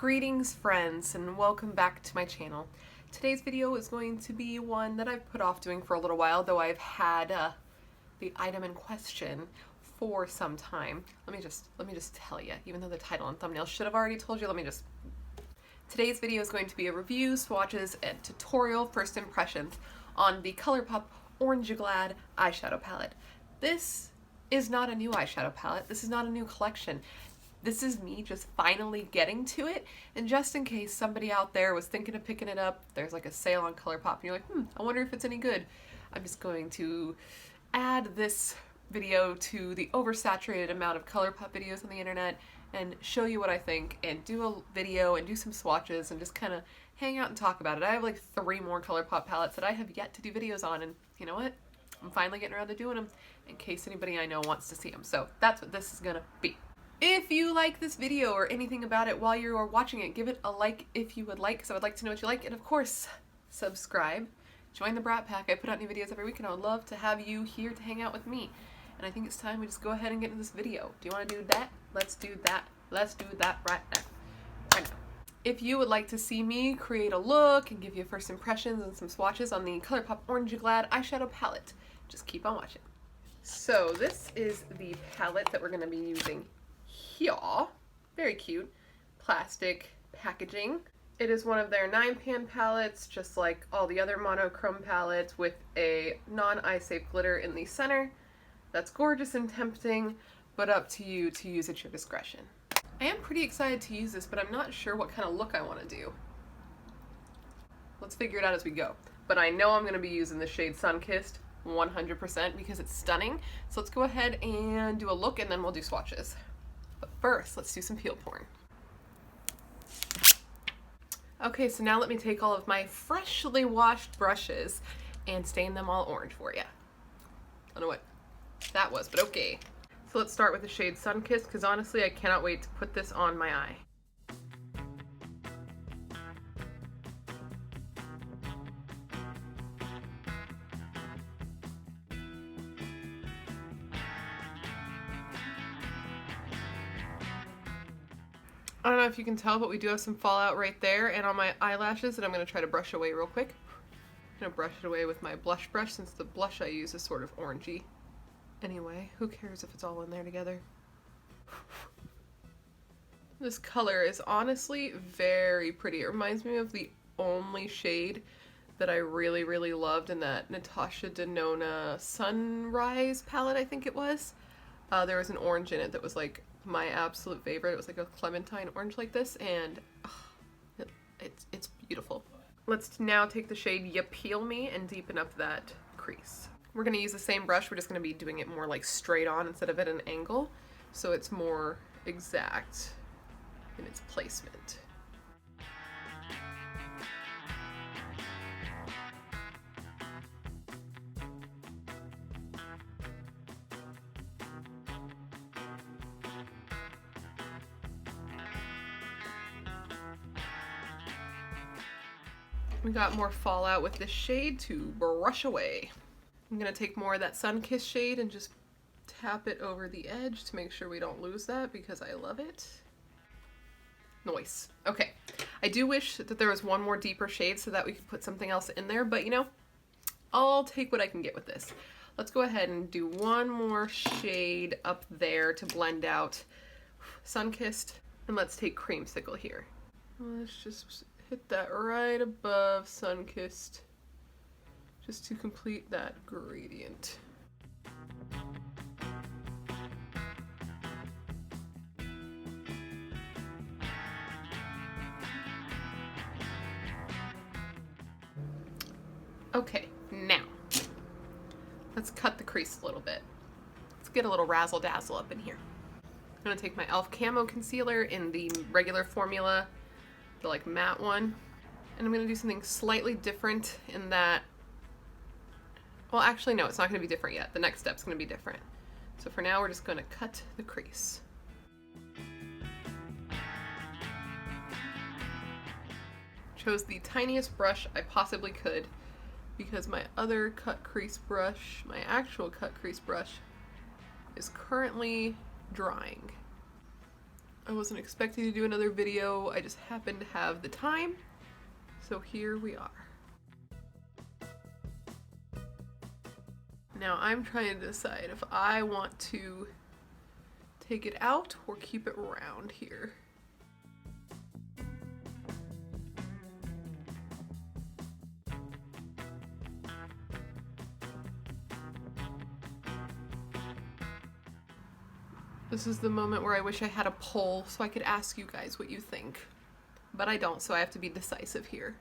Greetings friends and welcome back to my channel. Today's video is going to be one that I've put off doing for a little while, though I've had the item in question for some time. Let me just tell you, even though the title and thumbnail should have already told you, Today's video is going to be a review, swatches, and tutorial first impressions on the Colourpop Orange Glad eyeshadow palette. This is not a new eyeshadow palette. This is not a new collection. This is me just finally getting to it, and just in case somebody out there was thinking of picking it up, there's like a sale on Colourpop and you're like, I wonder if it's any good. I'm just going to add this video to the oversaturated amount of Colourpop videos on the internet and show you what I think and do a video and do some swatches and just kind of hang out and talk about it. I have like 3 more Colourpop palettes that I have yet to do videos on, and you know what? I'm finally getting around to doing them in case anybody I know wants to see them. So that's what this is gonna be. If you like this video or anything about it while you are watching it, give it a like if you would like, because I would like to know what you like, and of course, subscribe. Join the Brat Pack. I put out new videos every week, and I would love to have you here to hang out with me. And I think it's time we just go ahead and get into this video. Do you want to do that? Let's do that. Let's do that right now. Right now. If you would like to see me create a look and give you first impressions and some swatches on the Colourpop Orange Glad eyeshadow palette, just keep on watching. So this is the palette that we're going to be using here. Very cute plastic packaging. It is one of their 9-pan palettes, just like all the other monochrome palettes, with a non-eye safe glitter in the center. That's gorgeous and tempting, but up to you to use at your discretion. I am pretty excited to use this, but I'm not sure what kind of look I want to do. Let's figure it out as we go. But I know I'm going to be using the shade Sunkissed 100% because it's stunning. So let's go ahead and do a look, and then we'll do swatches. But first, let's do some peel porn. Okay, so now let me take all of my freshly washed brushes and stain them all orange for you. I don't know what that was, but okay. So let's start with the shade Sunkissed, because honestly I cannot wait to put this on my eye. I don't know if you can tell, but we do have some fallout right there and on my eyelashes that I'm going to try to brush away real quick. I'm going to brush it away with my blush brush, since the blush I use is sort of orangey. Anyway, who cares if it's all in there together? This color is honestly very pretty. It reminds me of the only shade that I really, really loved in that Natasha Denona Sunrise palette, I think it was. There was an orange in it that was like my absolute favorite. It was like a clementine orange like this, and it's beautiful. Let's now take the shade Ya Peel Me and deepen up that crease. We're going to use the same brush. We're just going to be doing it more like straight on instead of at an angle, so it's more exact in its placement. We got more fallout with this shade to brush away. I'm going to take more of that Sunkissed shade and just tap it over the edge to make sure we don't lose that, because I love it. Nice. Okay. I do wish that there was one more deeper shade so that we could put something else in there, but you know, I'll take what I can get with this. Let's go ahead and do one more shade up there to blend out Sunkissed, and let's take Creamsicle here. Let's just hit that right above Sunkissed, just to complete that gradient. Okay, now let's cut the crease a little bit. Let's get a little razzle dazzle up in here. I'm gonna take my e.l.f. Camo Concealer in the regular formula, the like matte one, and I'm gonna do something slightly different in that. Well, actually, no, it's not going to be different yet. The next step's going to be different. So for now, we're just going to cut the crease. Chose the tiniest brush I possibly could, because my other cut crease brush, my actual cut crease brush, is currently drying. I wasn't expecting to do another video, I just happened to have the time, so here we are. Now I'm trying to decide if I want to take it out or keep it round here. This is the moment where I wish I had a poll so I could ask you guys what you think. But I don't, so I have to be decisive here.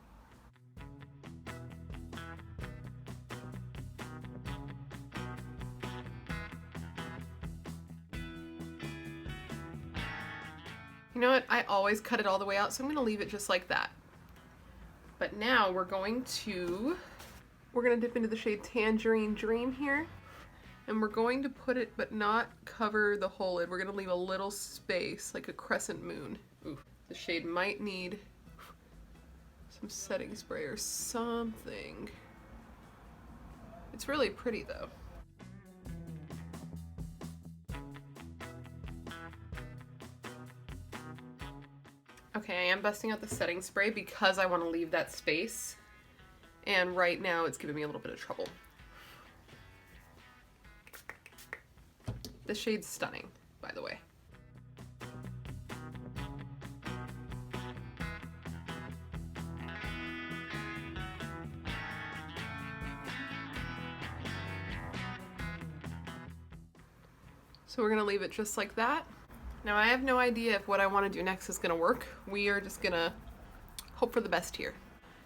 You know what? I always cut it all the way out, so I'm going to leave it just like that. But now we're going to dip into the shade Tangerine Dream here. And we're going to put it, but not cover the whole lid. We're going to leave a little space, like a crescent moon. Ooh, the shade might need some setting spray or something. It's really pretty though. Okay, I am busting out the setting spray because I want to leave that space. And right now it's giving me a little bit of trouble. The shade's stunning, by the way. So we're gonna leave it just like that. Now I have no idea if what I want to do next is gonna work. We are just gonna hope for the best here.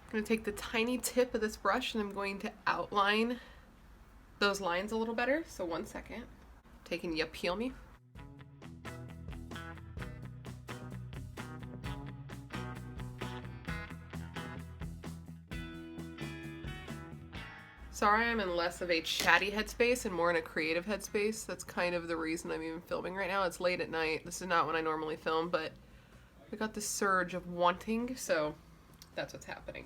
I'm gonna take the tiny tip of this brush and I'm going to outline those lines a little better. So 1 second. Taking Ya Peel Me. Sorry, I'm in less of a chatty headspace and more in a creative headspace. That's kind of the reason I'm even filming right now. It's late at night. This is not when I normally film, but I got this surge of wanting, so that's what's happening.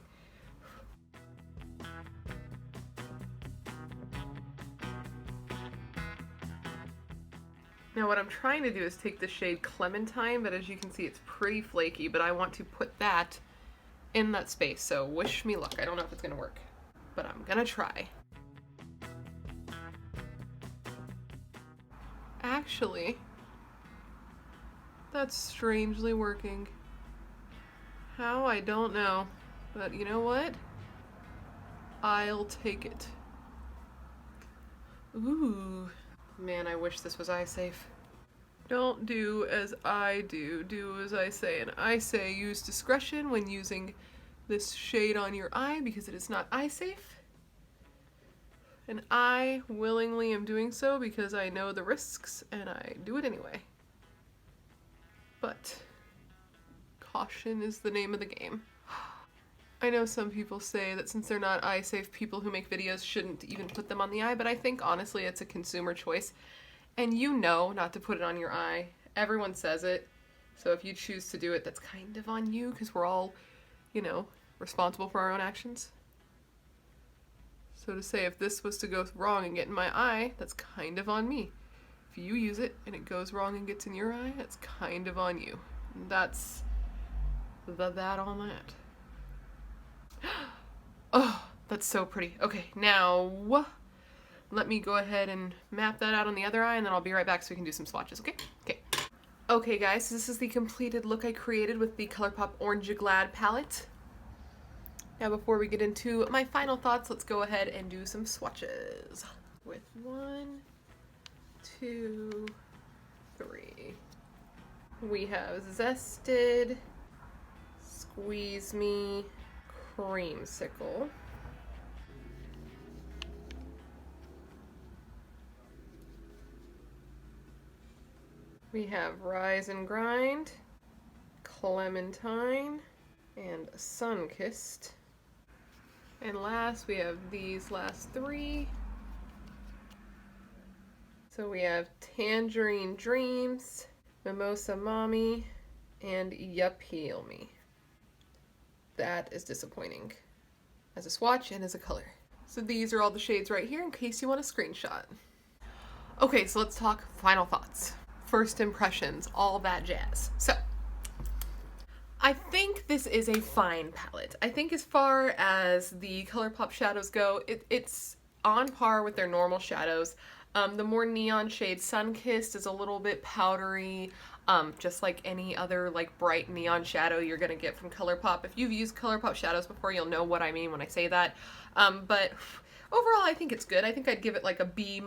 Now what I'm trying to do is take the shade Clementine, but as you can see it's pretty flaky, but I want to put that in that space, so wish me luck. I don't know if it's gonna work, but I'm gonna try. Actually, that's strangely working. How? I don't know, but you know what? I'll take it. Ooh. Man, I wish this was eye safe. Don't do as I do, do as I say. And I say use discretion when using this shade on your eye because it is not eye safe. And I willingly am doing so because I know the risks and I do it anyway. But caution is the name of the game. I know some people say that since they're not eye safe, people who make videos shouldn't even put them on the eye, but I think honestly it's a consumer choice. And you know not to put it on your eye. Everyone says it. So if you choose to do it, that's kind of on you because we're all, you know, responsible for our own actions. So to say if this was to go wrong and get in my eye, that's kind of on me. If you use it and it goes wrong and gets in your eye, that's kind of on you. And that's that on that. Oh, that's so pretty. Okay, now let me go ahead and map that out on the other eye and then I'll be right back so we can do some swatches, okay? Okay guys, so this is the completed look I created with the Colourpop Orange Glad palette. Now before we get into my final thoughts, let's go ahead and do some swatches. With 1, 2, 3. We have Zested, Squeeze Me, Creamsicle. We have Rise and Grind, Clementine, and Sunkissed. And last we have these last 3. So we have Tangerine Dreams, Mimosa Mommy, and Ya Peel Me. That is disappointing as a swatch and as a color. So these are all the shades right here in case you want a screenshot. Okay, so let's talk final thoughts. first impressions, all that jazz. So I think this is a fine palette. I think as far as the Colourpop shadows go, it's on par with their normal shadows. The more neon shade Sunkissed is a little bit powdery, just like any other like bright neon shadow you're gonna get from Colourpop. If you've used Colourpop shadows before, you'll know what I mean when I say that. But overall, I think it's good. I think I'd give it like a B-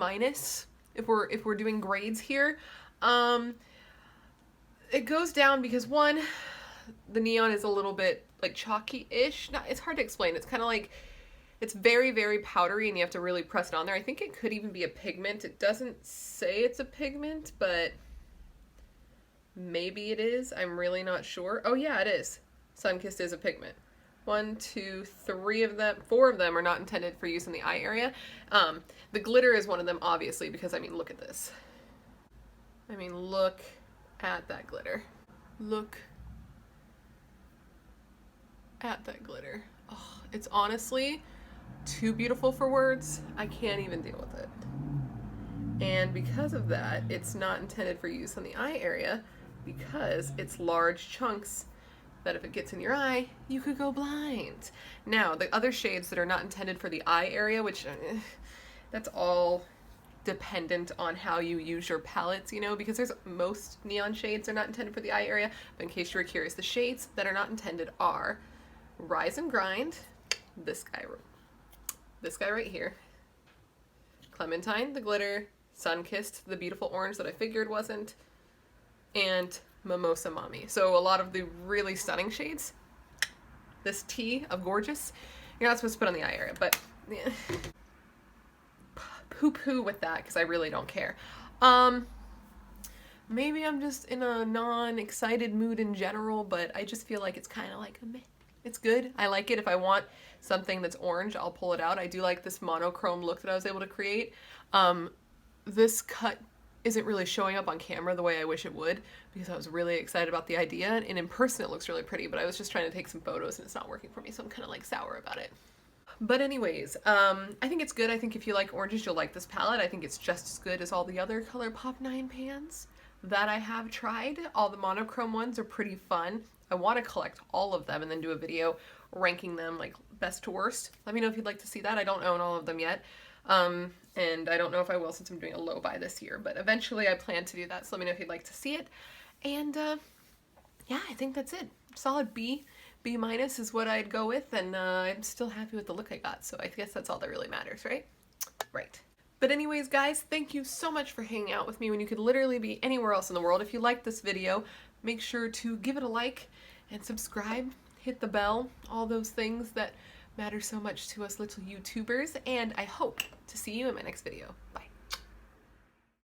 if we're doing grades here. It goes down because one, the neon is a little bit like chalky-ish. It's hard to explain. It's kind of like, it's very, very powdery and you have to really press it on there. I think it could even be a pigment. It doesn't say it's a pigment, but maybe it is. I'm really not sure. Oh yeah, it is. Sunkissed is a pigment. 1, 2, 3 of them, 4 of them are not intended for use in the eye area. The glitter is one of them, obviously, because I mean, look at this. I mean, look at that glitter. Look at that glitter. Oh, it's honestly too beautiful for words. I can't even deal with it. And because of that, it's not intended for use on the eye area because it's large chunks that if it gets in your eye, you could go blind. Now, the other shades that are not intended for the eye area, which that's all dependent on how you use your palettes, you know, because there's most neon shades are not intended for the eye area, but in case you were curious, the shades that are not intended are Rise and Grind, this guy right here, Clementine, the glitter, Sunkissed, the beautiful orange that I figured wasn't, and Mimosa Mommy. So a lot of the really stunning shades, this tea of gorgeous, you're not supposed to put on the eye area, but yeah. Poo-poo with that because I really don't care. Maybe I'm just in a non-excited mood in general, but I just feel like it's kind of like a meh. It's good. I like it. If I want something that's orange, I'll pull it out. I do like this monochrome look that I was able to create. This cut isn't really showing up on camera the way I wish it would because I was really excited about the idea, and in person it looks really pretty, but I was just trying to take some photos and it's not working for me, so I'm kind of like sour about it. But anyways, I think it's good. I think if you like oranges, you'll like this palette. I think it's just as good as all the other Colourpop 9 pans that I have tried. All the monochrome ones are pretty fun. I want to collect all of them and then do a video ranking them like best to worst. Let me know if you'd like to see that. I don't own all of them yet. And I don't know if I will since I'm doing a low buy this year, but eventually I plan to do that. So let me know if you'd like to see it. And yeah, I think that's it. Solid B. B- is what I'd go with, and I'm still happy with the look I got, so I guess that's all that really matters, right? Right. But anyways, guys, thank you so much for hanging out with me when you could literally be anywhere else in the world. If you liked this video, make sure to give it a like and subscribe, hit the bell, all those things that matter so much to us little YouTubers, and I hope to see you in my next video. Bye.